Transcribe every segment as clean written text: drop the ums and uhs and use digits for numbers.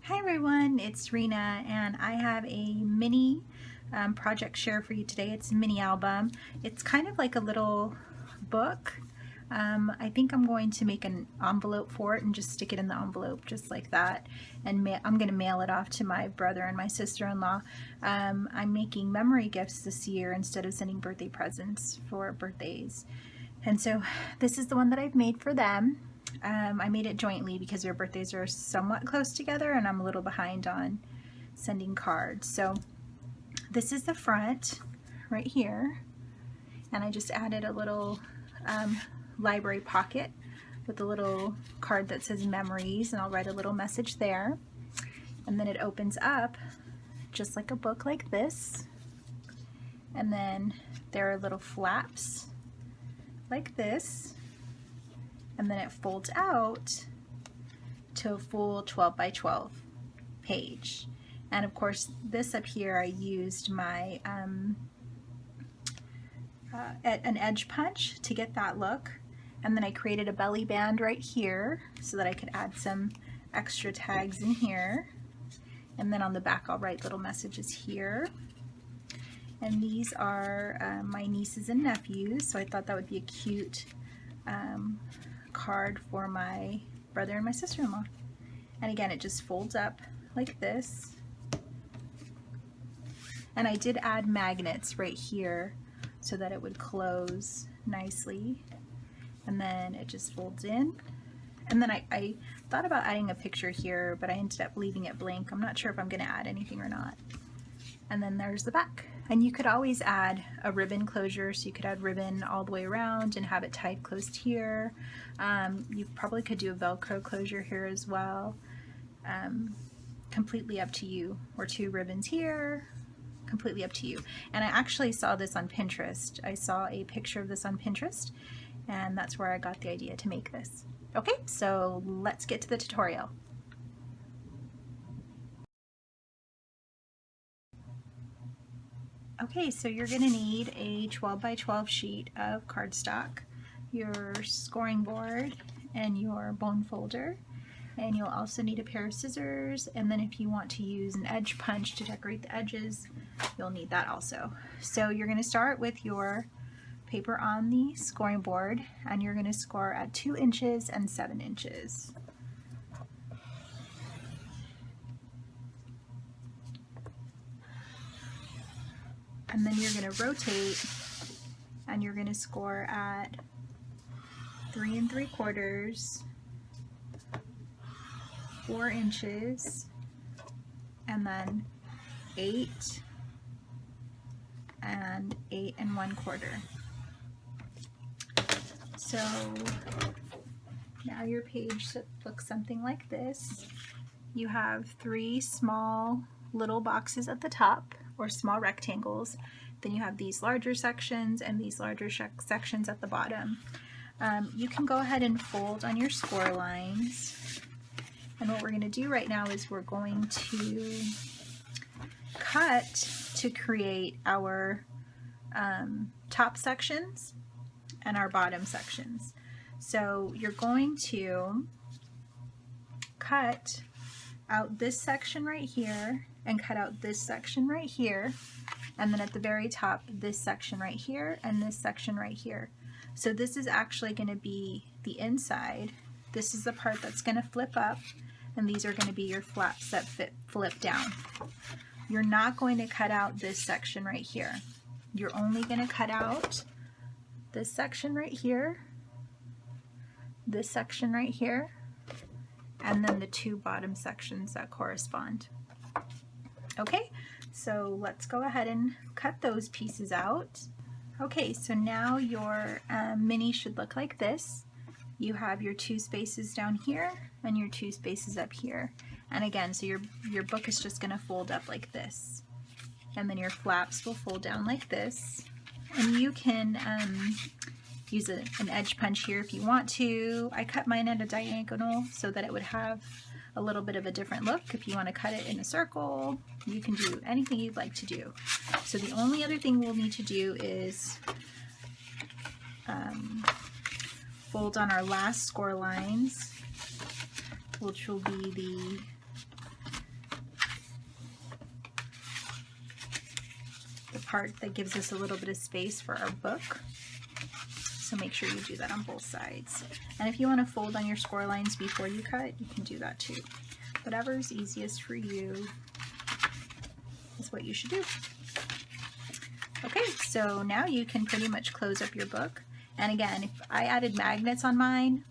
Hi everyone, it's Rina and I have a mini project share for you today. It's a mini album. It's kind of like a little book. I think I'm going to make an envelope for it and just stick it in the envelope just like that, and I'm going to mail it off to my brother and my sister-in-law. I'm making memory gifts this year instead of sending birthday presents for birthdays, and so this is the one that I've made for them. I made it jointly because their birthdays are somewhat close together and I'm a little behind on sending cards. So this is the front right here, and I just added a little library pocket with a little card that says memories, and I'll write a little message there. And then it opens up just like a book like this, and then there are little flaps like this, and then it folds out to a full 12 by 12 page. And of course this up here I used my an edge punch to get that look, and then I created a belly band right here so that I could add some extra tags in here, and then on the back I'll write little messages here. And these are my nieces and nephews, so I thought that would be a cute card for my brother and my sister-in-law. And again, it just folds up like this, and I did add magnets right here so that it would close nicely, and then it just folds in. And then I thought about adding a picture here, but I ended up leaving it blank. I'm not sure if I'm going to add anything or not. And then there's the back. And you could always add a ribbon closure, so you could add ribbon all the way around and have it tied closed here. You probably could do a Velcro closure here as well. Completely up to you. Or two ribbons here. Completely up to you. And I actually saw this on Pinterest. I saw a picture of this on Pinterest, and that's where I got the idea to make this. Okay, so let's get to the tutorial. Okay, so you're going to need a 12 by 12 sheet of cardstock, your scoring board, and your bone folder. And you'll also need a pair of scissors, and then if you want to use an edge punch to decorate the edges, you'll need that also. So you're going to start with your paper on the scoring board, and you're going to score at 2 inches and 7 inches. And then you're going to rotate, and you're going to score at 3 3/4, 4 inches, and then 8 and 8 1/4. So now your page looks something like this. You have 3 small little boxes at the top, or small rectangles. Then you have these larger sections and these larger sections at the bottom. You can go ahead and fold on your score lines. And what we're going to do right now is we're going to cut to create our top sections and our bottom sections. So you're going to cut out this section right here, and cut out this section right here, and then at the very top this section right here and this section right here. So this is actually going to be the inside. This is the part that's going to flip up, and these are going to be your flaps that flip down. You're not going to cut out this section right here. You're only going to cut out this section right here, this section right here, and then the 2 bottom sections that correspond. Okay, so let's go ahead and cut those pieces out. Okay, so now your mini should look like this. You have your 2 spaces down here and your 2 spaces up here. And again, so your book is just going to fold up like this. And then your flaps will fold down like this. And you can use an edge punch here if you want to. I cut mine at a diagonal so that it would have a little bit of a different look. If you want to cut it in a circle, you can do anything you'd like to do. So the only other thing we'll need to do is fold on our last score lines, which will be the part that gives us a little bit of space for our book. So make sure you do that on both sides. And if you want to fold on your score lines before you cut, you can do that too. Whatever's easiest for you is what you should do. Okay, so now you can pretty much close up your book. And again, if I added magnets on mine,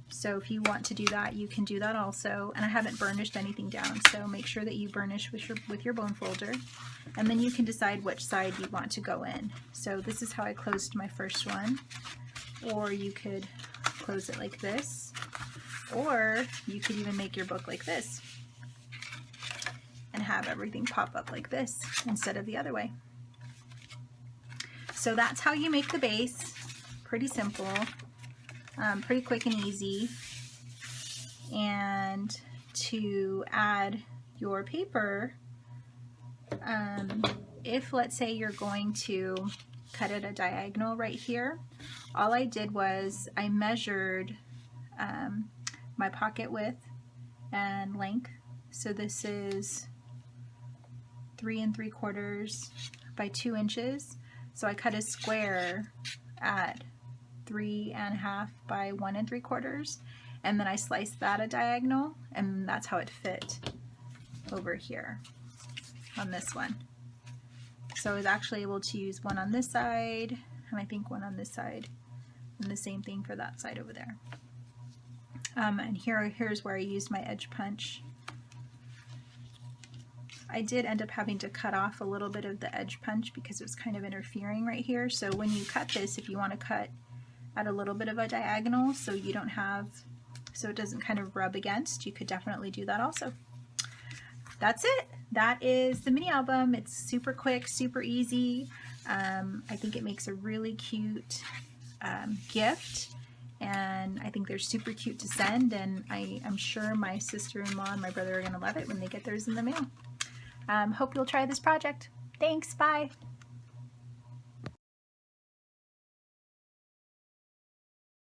so if you want to do that, you can do that also. And I haven't burnished anything down, so make sure that you burnish with your bone folder. And then you can decide which side you want to go in. So this is how I closed my first one. Or you could close it like this. Or you could even make your book like this and have everything pop up like this instead of the other way. So that's how you make the base. Pretty simple. Pretty quick and easy. And to add your paper, if let's say you're going to cut it a diagonal right here, all I did was I measured my pocket width and length. So this is 3 3/4 by 2 inches. So I cut a square at 3 1/2 by 1 3/4, and then I sliced that a diagonal, and that's how it fit over here on this one. So I was actually able to use one on this side, and I think one on this side, and the same thing for that side over there. And here's where I used my edge punch. I did end up having to cut off a little bit of the edge punch because it was kind of interfering right here. So when you cut this, if you want to cut at a little bit of a diagonal so you don't have, so it doesn't kind of rub against, you could definitely do that also. That's it. That is the mini album. It's super quick, super easy. I think it makes a really cute gift, and I think they're super cute to send, and I'm sure my sister-in-law and my brother are going to love it when they get theirs in the mail. Hope you'll try this project. Thanks, bye.